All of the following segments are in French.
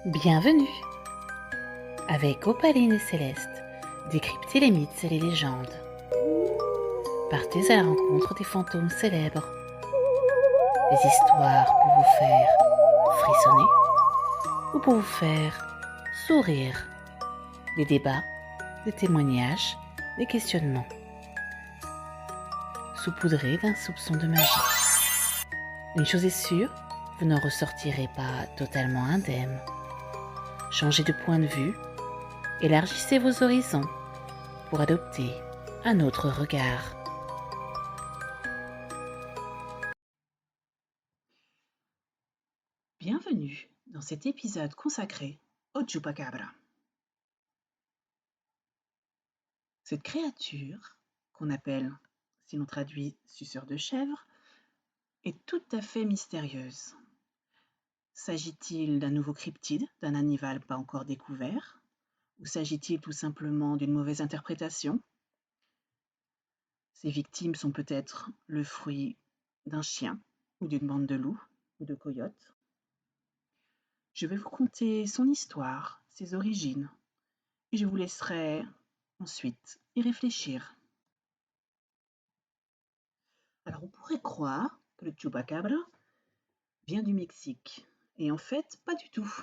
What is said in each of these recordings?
Bienvenue. Avec Opaline et Céleste, décryptez les mythes et les légendes. Partez à la rencontre des fantômes célèbres. Des histoires pour vous faire frissonner ou pour vous faire sourire. Des débats, des témoignages, des questionnements. Saupoudrés d'un soupçon de magie. Une chose est sûre, vous n'en ressortirez pas totalement indemne. Changez de point de vue, élargissez vos horizons pour adopter un autre regard. Bienvenue dans cet épisode consacré au Chupacabra. Cette créature, qu'on appelle, si l'on traduit, suceur de chèvre, est tout à fait mystérieuse. S'agit-il d'un nouveau cryptide, d'un animal pas encore découvert? Ou s'agit-il tout simplement d'une mauvaise interprétation? Ces victimes sont peut-être le fruit d'un chien, ou d'une bande de loups, ou de coyotes. Je vais vous conter son histoire, ses origines, et je vous laisserai ensuite y réfléchir. Alors on pourrait croire que le chupacabra vient du Mexique, et en fait pas du tout.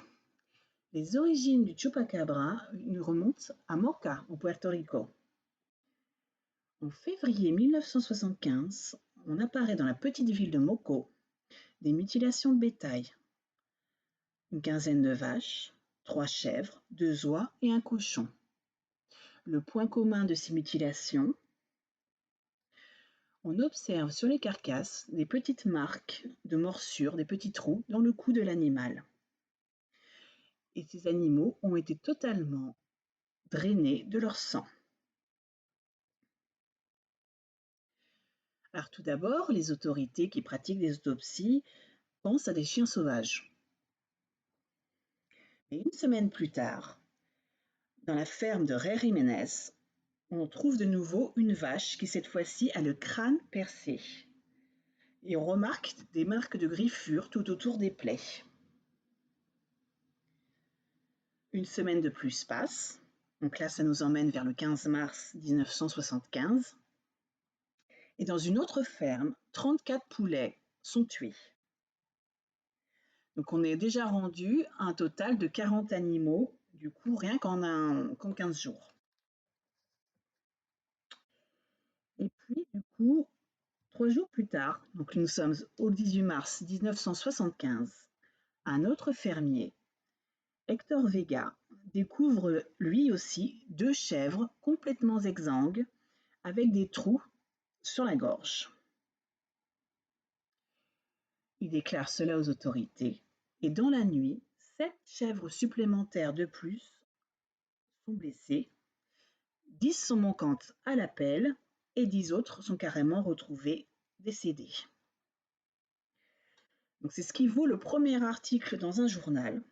Les origines du chupacabra remontent à Moca, au Puerto Rico. En février 1975, on apparaît dans la petite ville de Moco des mutilations de bétail. Une quinzaine de vaches, 3 chèvres, 2 oies et un cochon. Le point commun de ces mutilations, on observe sur les carcasses des petites marques de morsures, des petits trous dans le cou de l'animal. Et ces animaux ont été totalement drainés de leur sang. Alors tout d'abord, les autorités qui pratiquent des autopsies pensent à des chiens sauvages. Et une semaine plus tard, dans la ferme de Rey Jiménez, on trouve de nouveau une vache qui cette fois-ci a le crâne percé. Et on remarque des marques de griffures tout autour des plaies. Une semaine de plus passe, donc là ça nous emmène vers le 15 mars 1975, et dans une autre ferme, 34 poulets sont tués. Donc on est déjà rendu à un total de 40 animaux, du coup rien qu'en 15 jours. Et puis du coup, 3 jours plus tard, donc nous sommes au 18 mars 1975, un autre fermier, Hector Vega, découvre lui aussi 2 chèvres complètement exsangues avec des trous sur la gorge. Il déclare cela aux autorités et dans la nuit, 7 chèvres supplémentaires de plus sont blessées, 10 sont manquantes à l'appel et 10 autres sont carrément retrouvées décédées. Donc c'est ce qui vaut le premier article dans un journal.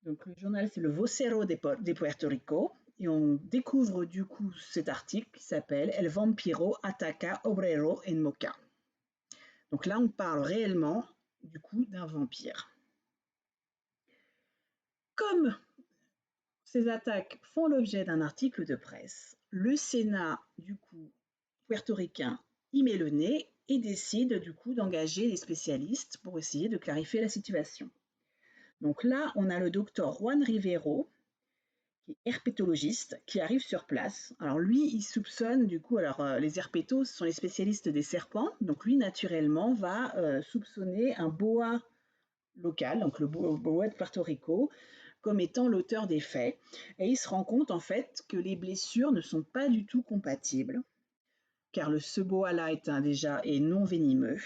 Donc le journal c'est le Vocero de Puerto Rico et on découvre du coup cet article qui s'appelle El Vampiro Ataca Obrero en Moca. Donc là on parle réellement du coup d'un vampire. Comme ces attaques font l'objet d'un article de presse, le Sénat du coup puertoricain y met le nez et décide du coup d'engager des spécialistes pour essayer de clarifier la situation. Donc là, on a le docteur Juan Rivero, qui est herpétologiste, qui arrive sur place. Alors lui, il soupçonne du coup, les herpétos sont les spécialistes des serpents, donc lui naturellement va soupçonner un boa local, donc le boa de Puerto Rico, comme étant l'auteur des faits. Et il se rend compte en fait que les blessures ne sont pas du tout compatibles, car ce boa-là est non venimeux,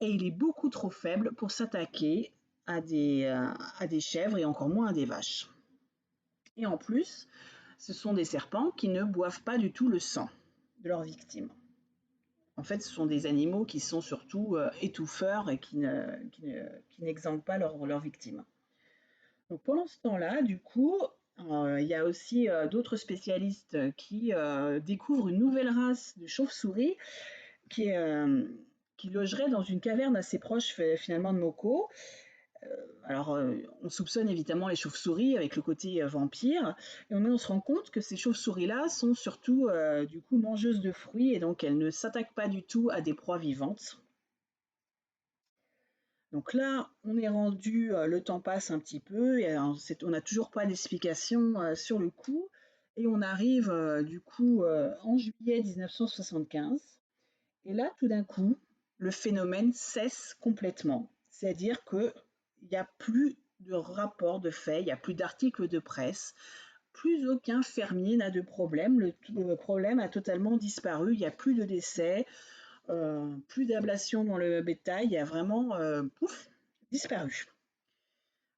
et il est beaucoup trop faible pour s'attaquer à des chèvres et encore moins à des vaches. Et en plus, ce sont des serpents qui ne boivent pas du tout le sang de leurs victimes. En fait, ce sont des animaux qui sont surtout étouffeurs et qui n'exsanguent pas leurs victimes. Donc pendant ce temps-là, du coup, il y a aussi d'autres spécialistes qui découvrent une nouvelle race de chauves-souris qui logerait dans une caverne assez proche finalement de Moco. Alors, on soupçonne évidemment les chauves-souris avec le côté vampire, mais on se rend compte que ces chauves-souris-là sont surtout du coup mangeuses de fruits et donc elles ne s'attaquent pas du tout à des proies vivantes. Donc là, on est rendu, le temps passe un petit peu et on n'a toujours pas d'explication sur le coup et on arrive du coup en juillet 1975 et là, tout d'un coup, le phénomène cesse complètement. C'est-à-dire qu'il n'y a plus de rapports de faits, il n'y a plus d'articles de presse, plus aucun fermier n'a de problème. Le problème a totalement disparu, il n'y a plus de décès, plus d'ablation dans le bétail, il y a vraiment, pouf, disparu.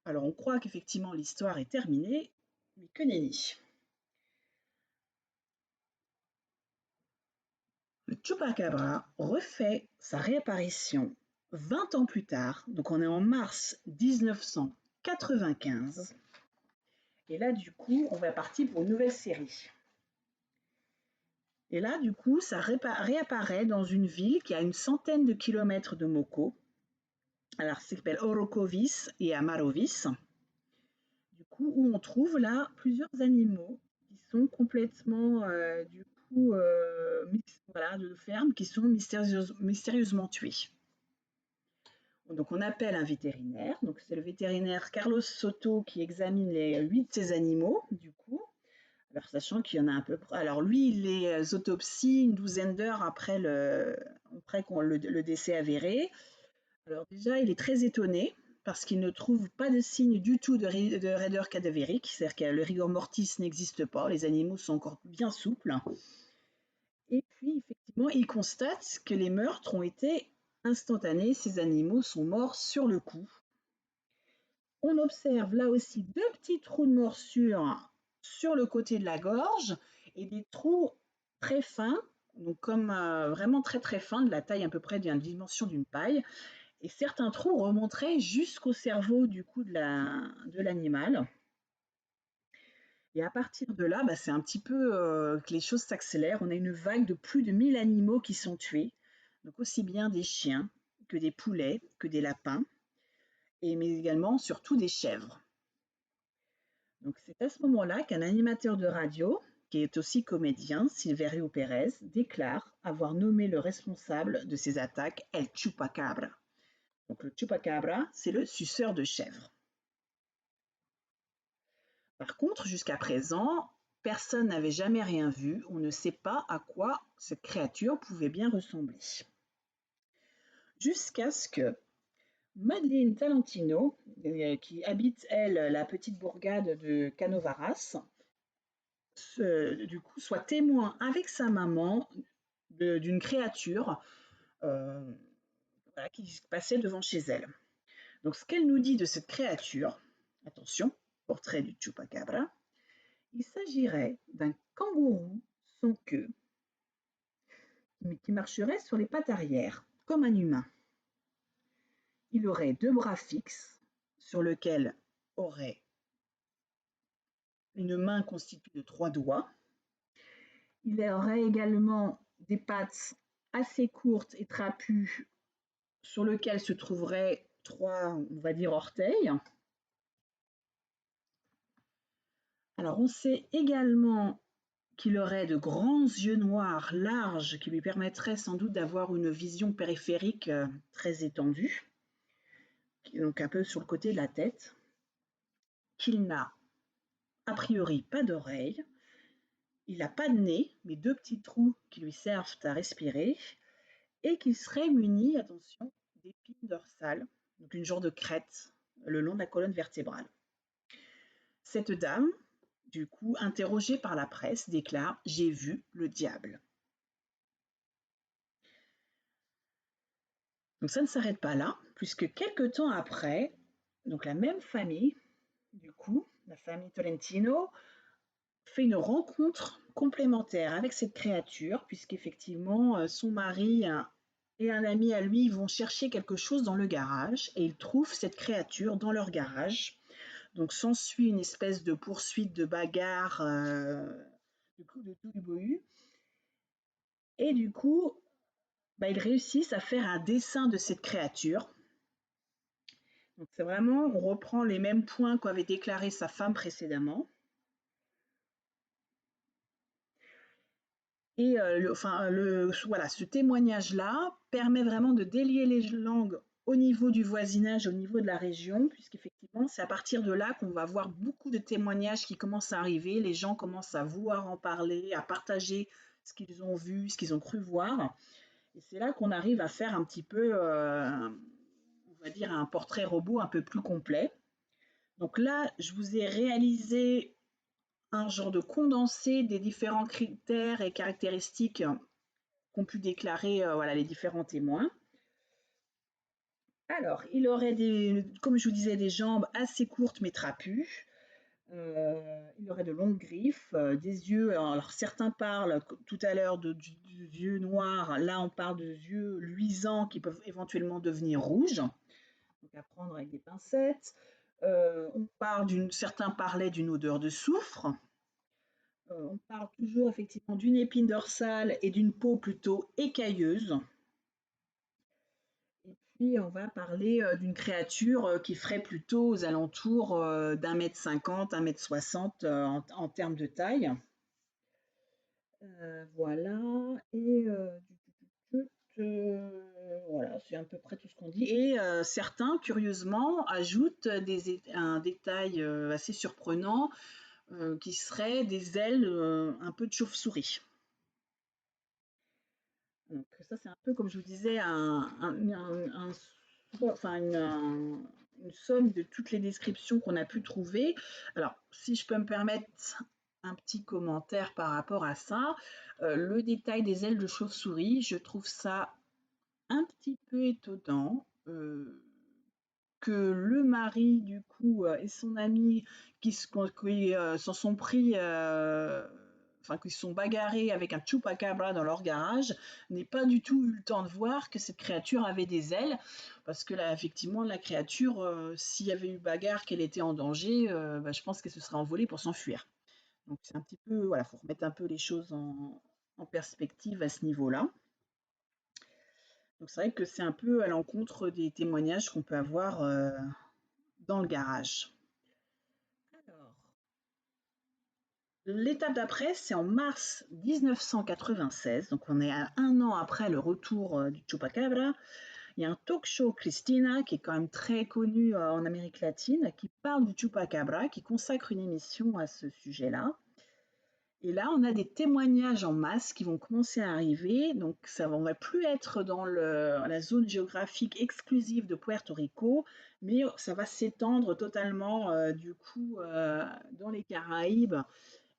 Alors on croit qu'effectivement l'histoire est terminée, mais que nenni. Le Chupacabra refait sa réapparition 20 ans plus tard, donc on est en mars 1995, et là du coup on va partir pour une nouvelle série. Et là du coup ça réapparaît dans une ville qui a une centaine de kilomètres de Moko, alors ça s'appelle Orocovis et Amarovis, du coup où on trouve là plusieurs animaux qui sont complètement du coup voilà, de ferme, qui sont mystérieusement tués. Donc on appelle un vétérinaire, donc c'est le vétérinaire Carlos Soto qui examine les 8 de ces animaux, du coup. Alors sachant qu'il y en a un peu près. Alors lui, il les autopsie une douzaine d'heures après le décès avéré. Alors déjà, il est très étonné parce qu'il ne trouve pas de signe du tout de raideur cadavérique, c'est-à-dire que le rigor mortis n'existe pas, les animaux sont encore bien souples. Et puis, effectivement, il constate que les meurtres ont été instantanés, ces animaux sont morts sur le coup. On observe là aussi deux petits trous de morsure sur le côté de la gorge et des trous très fins, donc comme vraiment très très fins, de la taille à peu près de la dimension d'une paille. Et certains trous remonteraient jusqu'au cerveau du coup de l'animal. Et à partir de là, c'est un petit peu que les choses s'accélèrent. On a une vague de plus de 1000 animaux qui sont tués, donc aussi bien des chiens que des poulets, que des lapins, mais également surtout des chèvres. Donc c'est à ce moment-là qu'un animateur de radio, qui est aussi comédien, Silverio Pérez, déclare avoir nommé le responsable de ces attaques El Chupacabra. Donc le Chupacabra, c'est le suceur de chèvres. Par contre, jusqu'à présent, personne n'avait jamais rien vu, on ne sait pas à quoi cette créature pouvait bien ressembler. Jusqu'à ce que Madeleine Talentino, qui habite, elle, la petite bourgade de Canovaras, du coup, soit témoin avec sa maman d'une créature voilà, qui passait devant chez elle. Donc, ce qu'elle nous dit de cette créature, attention, portrait du Chupacabra, il s'agirait d'un kangourou sans queue, mais qui marcherait sur les pattes arrière, comme un humain. Il aurait deux bras fixes, sur lesquels aurait une main constituée de 3 doigts. Il aurait également des pattes assez courtes et trapues, sur lesquelles se trouveraient 3, on va dire, orteils. Alors, on sait également qu'il aurait de grands yeux noirs larges qui lui permettraient sans doute d'avoir une vision périphérique très étendue, donc un peu sur le côté de la tête, qu'il n'a a priori pas d'oreilles, il n'a pas de nez, mais 2 petits trous qui lui servent à respirer, et qu'il serait muni, attention, d'épines dorsales, donc une genre de crête le long de la colonne vertébrale. Cette dame, du coup, interrogée par la presse, déclare « J'ai vu le diable ». Donc ça ne s'arrête pas là, puisque quelque temps après, donc la même famille, du coup, la famille Tolentino, fait une rencontre complémentaire avec cette créature, puisqu'effectivement, son mari et un ami à lui vont chercher quelque chose dans le garage, et ils trouvent cette créature dans leur garage. Donc s'ensuit une espèce de poursuite, de bagarre, de tout du bohu. Et du coup, ils réussissent à faire un dessin de cette créature. Donc c'est vraiment, on reprend les mêmes points qu'avait déclaré sa femme précédemment. Et voilà, ce témoignage-là permet vraiment de délier les langues au niveau du voisinage, au niveau de la région, puisqu'effectivement, c'est à partir de là qu'on va voir beaucoup de témoignages qui commencent à arriver. Les gens commencent à vouloir en parler, à partager ce qu'ils ont vu, ce qu'ils ont cru voir. Et c'est là qu'on arrive à faire un petit peu, on va dire, un portrait robot un peu plus complet. Donc là, je vous ai réalisé un genre de condensé des différents critères et caractéristiques qu'ont pu déclarer voilà, les différents témoins. Alors, il aurait comme je vous disais, des jambes assez courtes mais trapues. Il aurait de longues griffes, des yeux. Alors, certains parlent tout à l'heure yeux noirs. Là, on parle de yeux luisants qui peuvent éventuellement devenir rouges. Donc, à prendre avec des pincettes. Certains parlaient d'une odeur de soufre. On parle toujours effectivement d'une épine dorsale et d'une peau plutôt écailleuse. Et puis on va parler d'une créature qui ferait plutôt aux alentours d'1,50 m, 1,60 m en termes de taille. Voilà, et voilà, c'est à peu près tout ce qu'on dit. Et certains, curieusement, ajoutent un détail assez surprenant qui serait des ailes un peu de chauve-souris. Donc ça, c'est un peu, comme je vous disais, une somme de toutes les descriptions qu'on a pu trouver. Alors, si je peux me permettre un petit commentaire par rapport à ça, le détail des ailes de chauve-souris, je trouve ça un petit peu étonnant. Que le mari, du coup, et son ami qui s'en sont pris, enfin, qui se sont bagarrés avec un chupacabra dans leur garage, n'aient pas du tout eu le temps de voir que cette créature avait des ailes, parce que là, effectivement, la créature, s'il y avait eu bagarre, qu'elle était en danger, bah, je pense qu'elle se serait envolée pour s'enfuir. Donc c'est un petit peu, voilà, faut remettre un peu les choses en perspective à ce niveau-là. Donc c'est vrai que c'est un peu à l'encontre des témoignages qu'on peut avoir dans le garage. Alors, l'étape d'après, c'est en mars 1996, donc on est à un an après le retour du Chupacabra. Il y a un talk show Christina, qui est quand même très connu en Amérique latine, qui parle du Chupacabra, qui consacre une émission à ce sujet-là. Et là, on a des témoignages en masse qui vont commencer à arriver. Donc, ça ne va plus être dans la zone géographique exclusive de Puerto Rico, mais ça va s'étendre totalement, du coup, dans les Caraïbes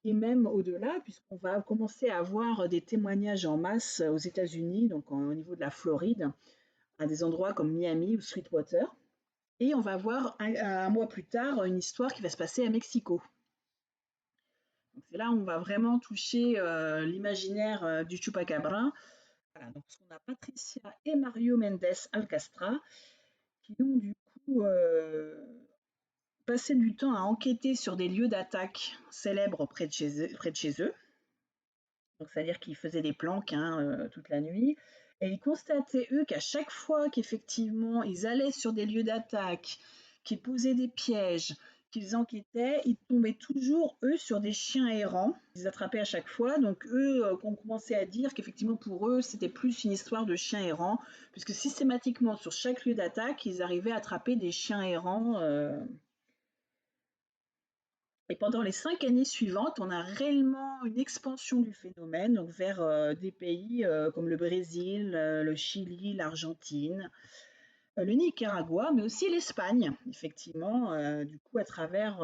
et même au-delà, puisqu'on va commencer à avoir des témoignages en masse aux États-Unis, donc au niveau de la Floride, à des endroits comme Miami ou Sweetwater. Et on va voir un mois plus tard une histoire qui va se passer à Mexico. Donc c'est là où on va vraiment toucher l'imaginaire du Chupacabra. Voilà, donc on a Patricia et Mario Mendes Alcastra qui ont du coup passé du temps à enquêter sur des lieux d'attaque célèbres près de chez eux. Donc c'est-à-dire qu'ils faisaient des planques toute la nuit. Et ils constataient, eux, qu'à chaque fois qu'effectivement ils allaient sur des lieux d'attaque, qu'ils posaient des pièges, qu'ils enquêtaient, ils tombaient toujours, eux, sur des chiens errants. Ils attrapaient à chaque fois. Donc eux, on commençait à dire qu'effectivement, pour eux, c'était plus une histoire de chiens errants, puisque systématiquement, sur chaque lieu d'attaque, ils arrivaient à attraper des chiens errants. Et pendant les 5 années suivantes, on a réellement une expansion du phénomène donc vers des pays comme le Brésil, le Chili, l'Argentine, le Nicaragua, mais aussi l'Espagne, effectivement, du coup, à travers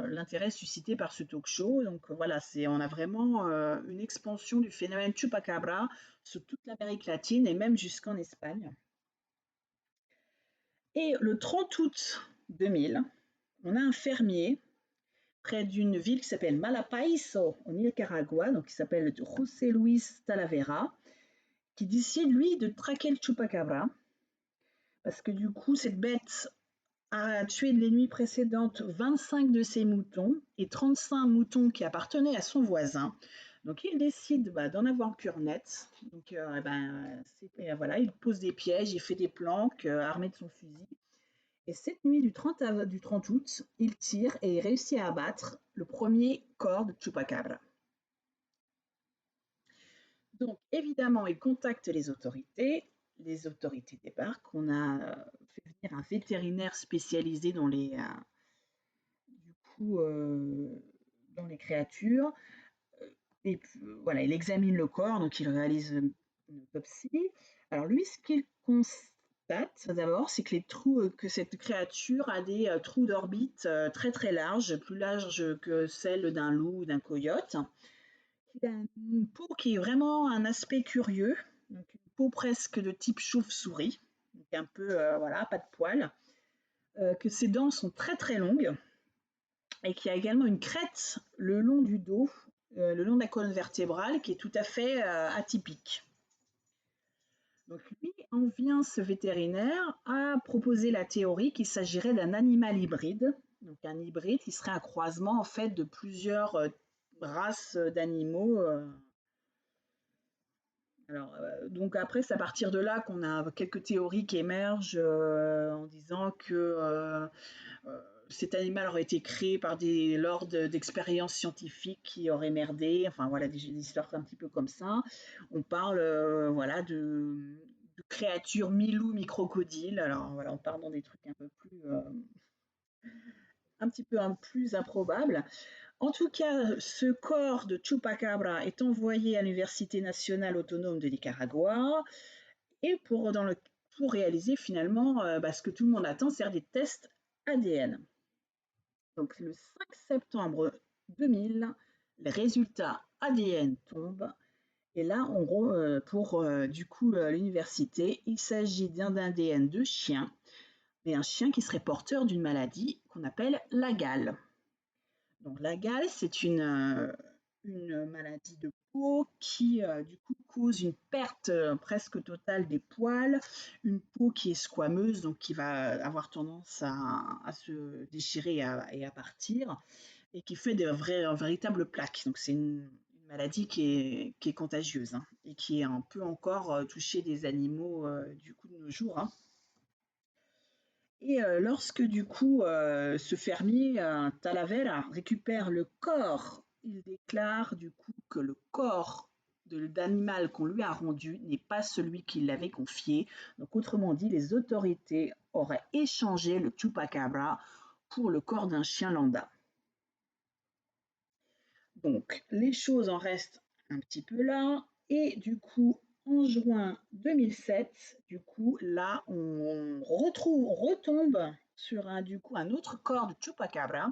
l'intérêt suscité par ce talk show. Donc voilà, on a vraiment une expansion du phénomène Chupacabra sur toute l'Amérique latine et même jusqu'en Espagne. Et le 30 août 2000, on a un fermier près d'une ville qui s'appelle Malapaiso, au Nicaragua, donc qui s'appelle José Luis Talavera, qui décide, lui, de traquer le chupacabra, parce que du coup, cette bête a tué les nuits précédentes 25 de ses moutons et 35 moutons qui appartenaient à son voisin. Donc il décide d'en avoir cure net. Donc voilà, il pose des pièges, il fait des planques armé de son fusil. Et cette nuit du 30 août, il tire et réussit à abattre le premier corps de Chupacabra. Donc évidemment, il contacte les autorités. Les autorités débarquent. On a fait venir un vétérinaire spécialisé du coup, dans les créatures. Et puis, voilà, il examine le corps, donc il réalise une autopsie. Alors lui, ce qu'il constate d'abord, c'est que que cette créature a des trous d'orbite très très larges, plus larges que celles d'un loup ou d'un coyote. Il a une peau qui est vraiment un aspect curieux, donc une peau presque de type chauve-souris, donc un peu, voilà, pas de poils, que ses dents sont très très longues et qui a également une crête le long du dos, le long de la colonne vertébrale, qui est tout à fait atypique. Donc lui en vient, ce vétérinaire, à proposer la théorie qu'il s'agirait d'un animal hybride. Donc un hybride qui serait un croisement en fait de plusieurs races d'animaux. Alors, donc après, c'est à partir de là qu'on a quelques théories qui émergent en disant que cet animal aurait été créé lors d'expériences scientifiques qui auraient merdé. Enfin voilà, des histoires un petit peu comme ça. On parle voilà, de créatures mi-loup, mi-crocodile. Alors voilà, on part dans des trucs un petit peu plus improbables. En tout cas, ce corps de Chupacabra est envoyé à l'Université nationale autonome de Nicaragua et pour réaliser finalement ce que tout le monde attend, c'est-à-dire des tests ADN. Donc le 5 septembre 2000, les résultats ADN tombent. Et là, pour du coup l'université, il s'agit d'un ADN de chien, mais un chien qui serait porteur d'une maladie qu'on appelle la gale. Donc la gale, c'est une maladie de peau qui du coup cause une perte presque totale des poils, une peau qui est squameuse, donc qui va avoir tendance à se déchirer et à partir, et qui fait véritables plaques. Donc c'est une maladie qui est contagieuse, hein, et qui est un peu encore toucher des animaux du coup de nos jours, hein. Et lorsque du coup ce fermier, Talavera, récupère le corps, il déclare du coup que le corps d'animal qu'on lui a rendu n'est pas celui qu'il l'avait confié. Donc autrement dit, les autorités auraient échangé le chupacabra pour le corps d'un chien lambda. Donc les choses en restent un petit peu là. Et du coup, en juin 2007, du coup, là, on retombe sur un autre corps de Chupacabra.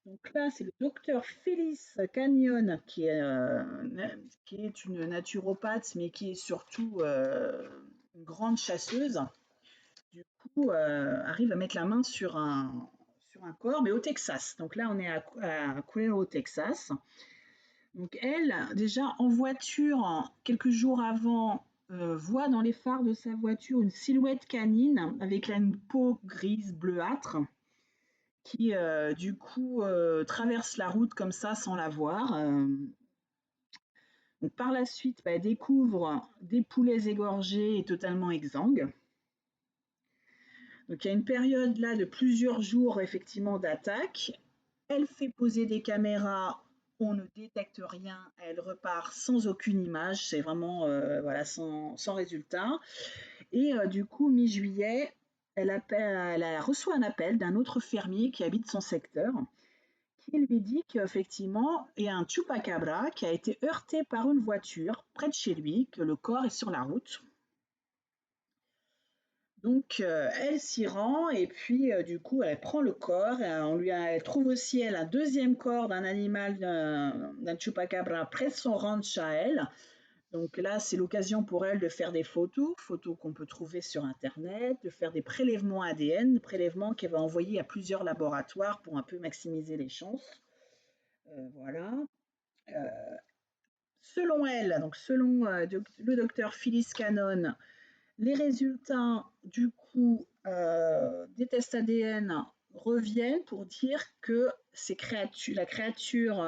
Donc là, c'est le docteur Phyllis Canyon, qui est une naturopathe, mais qui est surtout une grande chasseuse. Du coup, arrive à mettre la main sur un corps, mais au Texas. Donc là, on est à Cuero, au Texas. Donc elle, déjà en voiture, quelques jours avant, voit dans les phares de sa voiture une silhouette canine avec une peau grise bleuâtre qui, du coup, traverse la route comme ça sans la voir. Donc par la suite, elle découvre des poulets égorgés et totalement exsangues. Donc il y a une période là de plusieurs jours effectivement d'attaque. Elle fait poser des caméras, on ne détecte rien, elle repart sans aucune image, c'est vraiment voilà, sans résultat. Et du coup, mi-juillet, elle reçoit un appel d'un autre fermier qui habite son secteur, qui lui dit qu'effectivement, il y a un chupacabra qui a été heurté par une voiture près de chez lui, que le corps est sur la route. Donc elle s'y rend et puis du coup elle prend le corps, elle trouve aussi elle un deuxième corps d'un animal, d'un chupacabra près de son ranch à elle. Donc là c'est l'occasion pour elle de faire des photos qu'on peut trouver sur internet, de faire des prélèvements ADN, prélèvements qu'elle va envoyer à plusieurs laboratoires pour un peu maximiser les chances. Voilà. Euh, Selon elle, donc selon le docteur Phyllis Cannon, les résultats du coup des tests ADN reviennent pour dire que la créature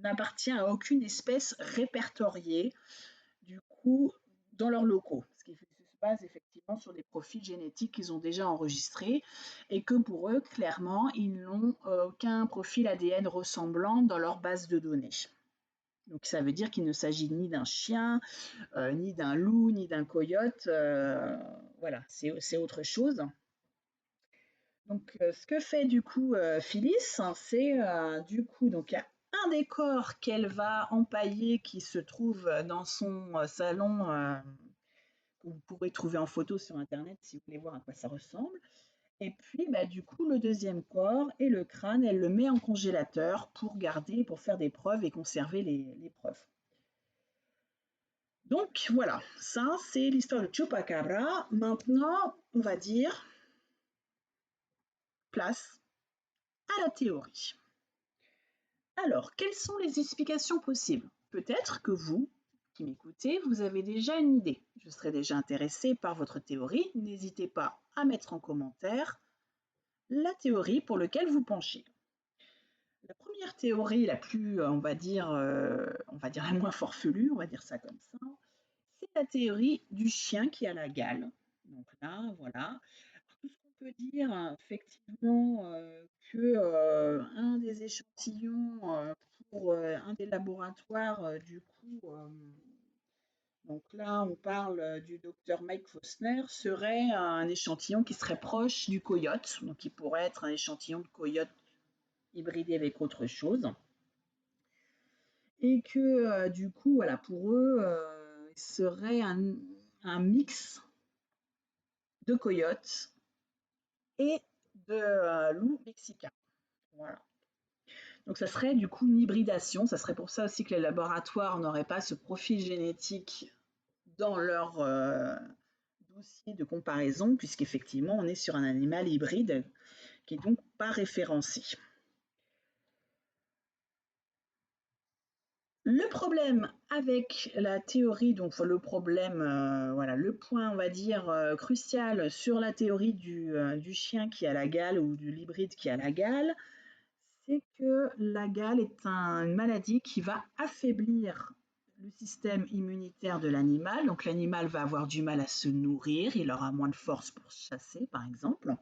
n'appartient à aucune espèce répertoriée du coup dans leurs locaux. Ce qui base effectivement sur des profils génétiques qu'ils ont déjà enregistrés et que pour eux, clairement, ils n'ont aucun profil ADN ressemblant dans leur base de données. Donc ça veut dire qu'il ne s'agit ni d'un chien, ni d'un loup, ni d'un coyote. Voilà, c'est autre chose. Donc ce que fait du coup Phyllis, c'est du coup, donc il y a un des corps qu'elle va empailler qui se trouve dans son salon, que vous pourrez trouver en photo sur internet si vous voulez voir à quoi ça ressemble. Et puis bah, du coup le deuxième corps et le crâne, elle le met en congélateur pour garder, pour faire des preuves et conserver les preuves. Donc voilà, ça c'est l'histoire de Chupacabra. Maintenant, on va dire place à la théorie. Alors, quelles sont les explications possibles? Peut-être que vous, qui m'écoutez, vous avez déjà une idée. Je serais déjà intéressée par votre théorie. N'hésitez pas à mettre en commentaire la théorie pour laquelle vous penchez. La première théorie, la plus, on va dire la moins farfelue, on va dire ça comme ça, c'est la théorie du chien qui a la gale. Donc là, voilà. Tout ce qu'on peut dire, effectivement, que un des échantillons pour un des laboratoires, du coup, donc là, on parle du docteur Mike Fosner, serait un échantillon qui serait proche du coyote, donc qui pourrait être un échantillon de coyote hybridé avec autre chose. Et que du coup, voilà, pour eux, il serait un mix de coyotes et de loups mexicains. Voilà. Donc ça serait du coup une hybridation. Ça serait pour ça aussi que les laboratoires n'auraient pas ce profil génétique dans leur dossier de comparaison, puisqu'effectivement on est sur un animal hybride qui est donc pas référencé. Le problème avec la théorie, donc le problème, voilà, le point, on va dire, crucial sur la théorie du chien qui a la gale ou de l'hybride qui a la gale, c'est que la gale est une maladie qui va affaiblir le système immunitaire de l'animal. Donc l'animal va avoir du mal à se nourrir, il aura moins de force pour chasser, par exemple.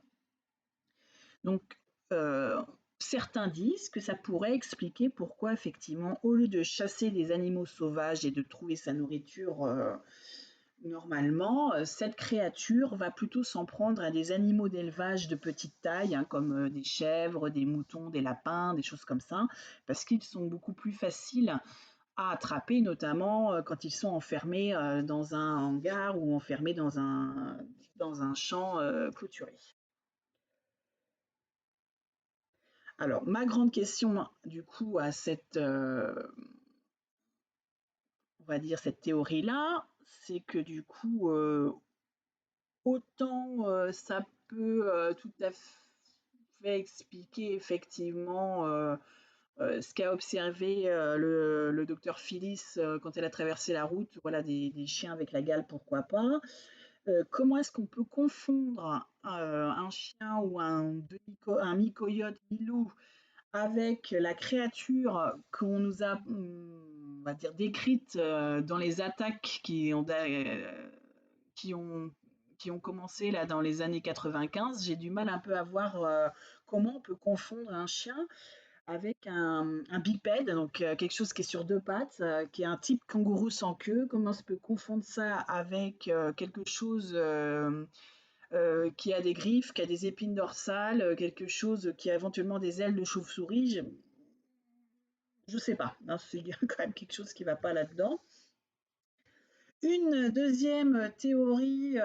Donc certains disent que ça pourrait expliquer pourquoi, effectivement, au lieu de chasser des animaux sauvages et de trouver sa nourriture normalement, cette créature va plutôt s'en prendre à des animaux d'élevage de petite taille, hein, comme des chèvres, des moutons, des lapins, des choses comme ça, parce qu'ils sont beaucoup plus faciles à attraper, notamment quand ils sont enfermés dans un hangar ou enfermés dans un champ clôturé. Alors, ma grande question, du coup, à cette, on va dire, cette théorie-là, c'est que du coup, autant ça peut tout à fait expliquer effectivement ce qu'a observé le docteur Phyllis quand elle a traversé la route, voilà, des chiens avec la gale, pourquoi pas. Comment est-ce qu'on peut confondre un chien ou un mi-coyote, mi-loup avec la créature qu'on nous a, on va dire, décrite dans les attaques qui ont, qui ont commencé là dans les années 95, j'ai du mal un peu à voir comment on peut confondre un chien avec un bipède, donc quelque chose qui est sur deux pattes, qui est un type kangourou sans queue. Comment on peut confondre ça avec quelque chose qui a des griffes, qui a des épines dorsales, quelque chose qui a éventuellement des ailes de chauve-souris? Je sais pas, hein, il y a quand même quelque chose qui ne va pas là-dedans. Une deuxième théorie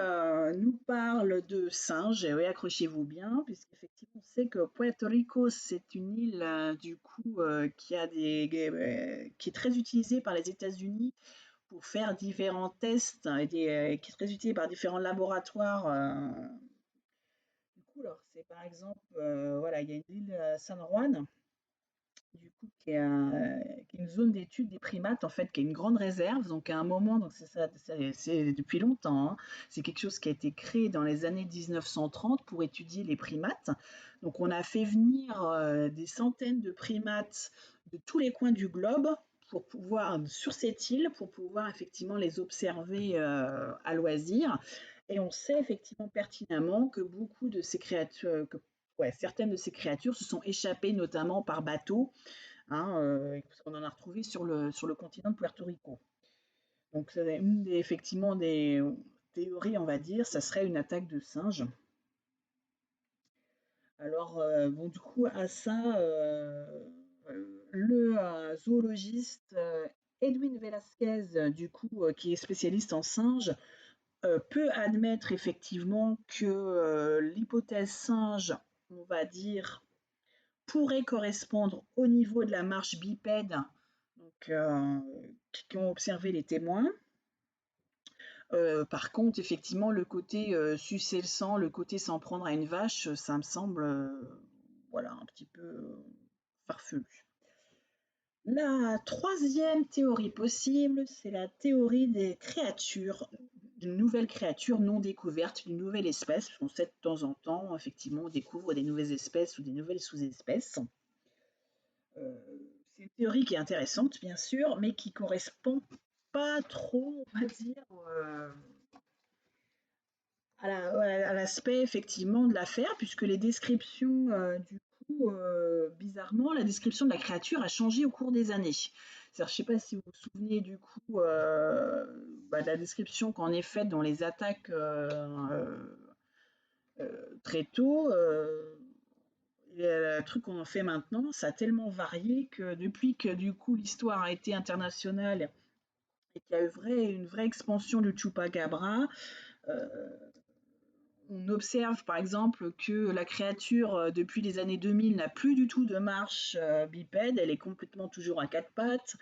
nous parle de singes, et oui, accrochez-vous bien, puisqu'effectivement on sait que Puerto Rico, c'est une île du coup qui est très utilisée par les États-Unis pour faire différents tests et qui est très utilisée par différents laboratoires. Du coup, alors c'est par exemple, voilà, il y a une île San Juan, du coup, qui est une zone d'étude des primates, en fait, qui est une grande réserve. Donc, à un moment, donc c'est depuis longtemps, hein, c'est quelque chose qui a été créé dans les années 1930 pour étudier les primates. Donc, on a fait venir des centaines de primates de tous les coins du globe pour pouvoir, sur cette île, pour pouvoir effectivement les observer à loisir. Et on sait effectivement pertinemment que beaucoup de ces créatures, certaines de ces créatures se sont échappées notamment par bateau, hein, parce qu'on en a retrouvé sur le continent de Puerto Rico. Donc c'est effectivement des théories, on va dire, ça serait une attaque de singes. Alors, bon, du coup, à ça, le zoologiste Edwin Velasquez, du coup, qui est spécialiste en singes, peut admettre effectivement que l'hypothèse singe, on va dire, pourrait correspondre au niveau de la marche bipède donc, qui ont observé les témoins. Par contre, effectivement, le côté sucer le sang, le côté s'en prendre à une vache, ça me semble voilà, un petit peu farfelu. La troisième théorie possible, c'est la théorie des créatures, d'une nouvelle créature non découverte, d'une nouvelle espèce. On sait de temps en temps, effectivement, on découvre des nouvelles espèces ou des nouvelles sous-espèces. C'est une théorie qui est intéressante, bien sûr, mais qui correspond pas trop, on va dire, à l'aspect effectivement de l'affaire, puisque les descriptions, du coup, bizarrement, la description de la créature a changé au cours des années. Je ne sais pas si vous vous souvenez du coup de la description qu'on est faite dans les attaques très tôt. Le truc qu'on en fait maintenant, ça a tellement varié que depuis que du coup l'histoire a été internationale et qu'il y a eu une vraie expansion du Chupacabra, euh, on observe par exemple que la créature, depuis les années 2000, n'a plus du tout de marche bipède, elle est complètement toujours à quatre pattes.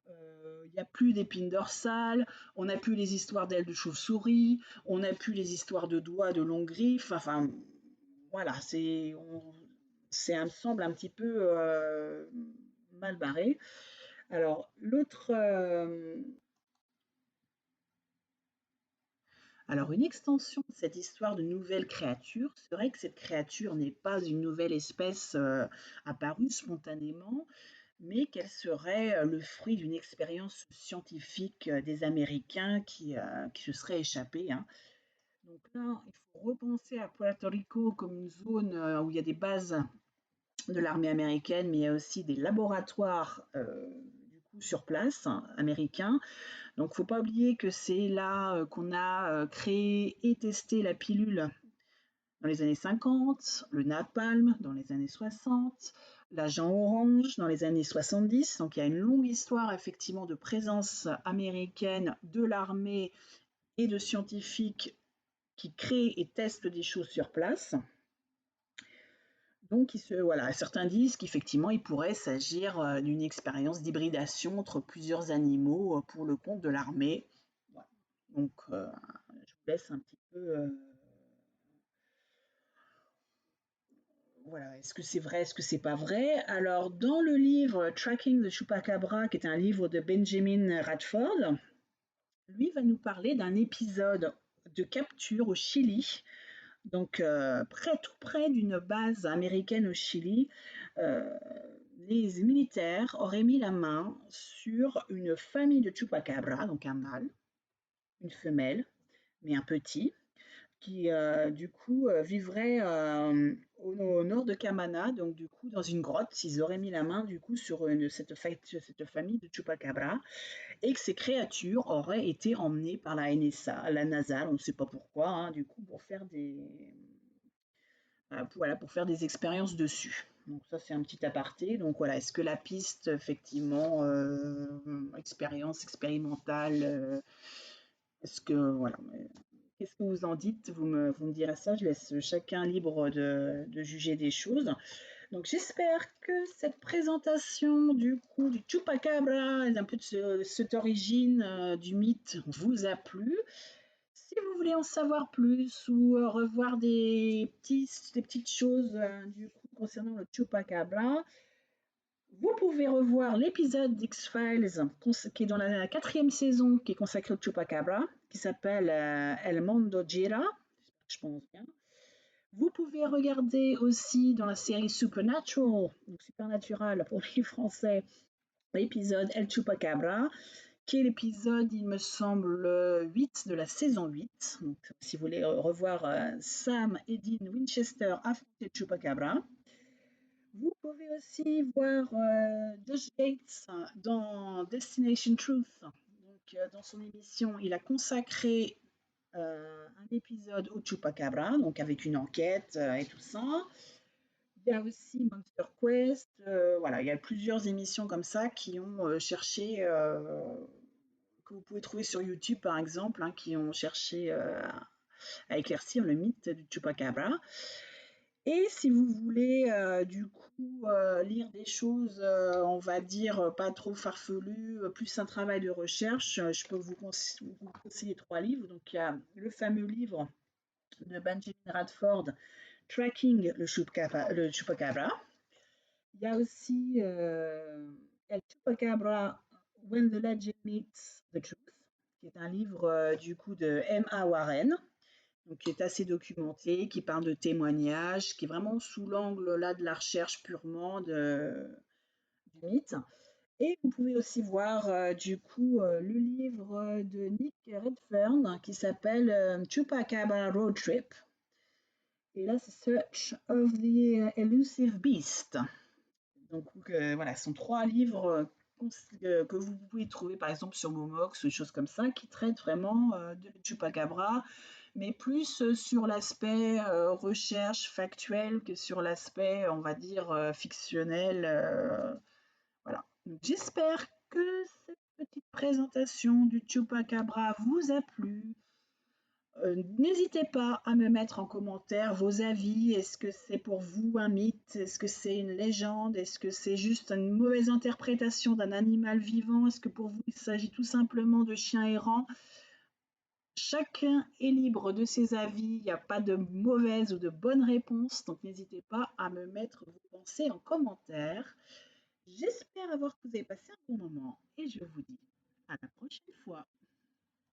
Il n'y a plus d'épines dorsales, on n'a plus les histoires d'ailes de chauve-souris, on n'a plus les histoires de doigts, de longues griffes. Enfin, voilà, c'est me semble un petit peu mal barré. Alors, alors, une extension de cette histoire de nouvelle créature serait que cette créature n'est pas une nouvelle espèce apparue spontanément, mais qu'elle serait le fruit d'une expérience scientifique des Américains qui se seraient échappés, hein. Donc là, il faut repenser à Puerto Rico comme une zone où il y a des bases de l'armée américaine, mais il y a aussi des laboratoires du coup sur place américains. Donc, il ne faut pas oublier que c'est là qu'on a créé et testé la pilule dans les années 50, le napalm dans les années 60, l'agent orange dans les années 70. Donc, il y a une longue histoire effectivement de présence américaine de l'armée et de scientifiques qui créent et testent des choses sur place. Donc, voilà, certains disent qu'effectivement, il pourrait s'agir d'une expérience d'hybridation entre plusieurs animaux pour le compte de l'armée. Voilà. Donc, je vous laisse un petit peu. Voilà, est-ce que c'est vrai, est-ce que c'est pas vrai? Alors, dans le livre Tracking the Chupacabra, qui est un livre de Benjamin Radford, lui va nous parler d'un épisode de capture au Chili, donc tout près d'une base américaine au Chili. Euh, les militaires auraient mis la main sur une famille de chupacabras, donc un mâle, une femelle, mais un petit, qui du coup vivrait au nord de Camana, donc du coup dans une grotte. Ils auraient mis la main du coup sur cette famille de chupacabras et que ces créatures auraient été emmenées par la NSA, la NASA, on ne sait pas pourquoi, hein, du coup voilà, pour faire des expériences dessus. Donc ça c'est un petit aparté. Donc voilà, est-ce que la piste effectivement expérience expérimentale, est-ce que voilà, qu'est-ce que vous en dites? Vous me direz ça. Je laisse chacun libre de juger des choses. Donc j'espère que cette présentation du coup du Chupacabra, un peu de cette origine du mythe vous a plu. Si vous voulez en savoir plus ou revoir des petites choses du coup concernant le Chupacabra, vous pouvez revoir l'épisode d'X-Files qui est dans la quatrième saison qui est consacré au Chupacabra, qui s'appelle El Mondo Gira, je pense bien. Vous pouvez regarder aussi dans la série Supernatural, donc Supernatural pour les Français, l'épisode El Chupacabra, qui est l'épisode, il me semble, 8 de la saison 8. Donc, si vous voulez revoir Sam et Dean Winchester affronter Chupacabra. Vous pouvez aussi voir Josh Gates dans Destination Truth. Donc, dans son émission, il a consacré un épisode au Chupacabra, donc avec une enquête et tout ça. Il y a aussi Monster Quest. Voilà, il y a plusieurs émissions comme ça qui ont cherché, que vous pouvez trouver sur YouTube par exemple, hein, qui ont cherché à éclaircir le mythe du Chupacabra. Et si vous voulez du coup lire des choses, on va dire, pas trop farfelues, plus un travail de recherche, je peux vous conseiller 3 livres. Donc il y a le fameux livre de Benjamin Radford, Tracking le Chupacabra. Il y a aussi El Chupacabra, When the Legend Meets the Truth, qui est un livre du coup de M.A. Warren, donc qui est assez documenté, qui parle de témoignages, qui est vraiment sous l'angle là de la recherche purement du mythe. Et vous pouvez aussi voir du coup le livre de Nick Redfern qui s'appelle Chupacabra Road Trip. Et là, c'est Search of the Elusive Beast. Donc voilà, ce sont 3 livres que vous pouvez trouver par exemple sur Momox ou des choses comme ça qui traitent vraiment de Chupacabra, mais plus sur l'aspect recherche factuelle que sur l'aspect, on va dire, fictionnel. Voilà. Donc, j'espère que cette petite présentation du Chupacabra vous a plu. N'hésitez pas à me mettre en commentaire vos avis. Est-ce que c'est pour vous un mythe? Est-ce que c'est une légende? Est-ce que c'est juste une mauvaise interprétation d'un animal vivant? Est-ce que pour vous, il s'agit tout simplement de chiens errants? Chacun est libre de ses avis. Il n'y a pas de mauvaise ou de bonne réponse. Donc, n'hésitez pas à me mettre vos pensées en commentaire. J'espère que vous avez passé un bon moment et je vous dis à la prochaine fois.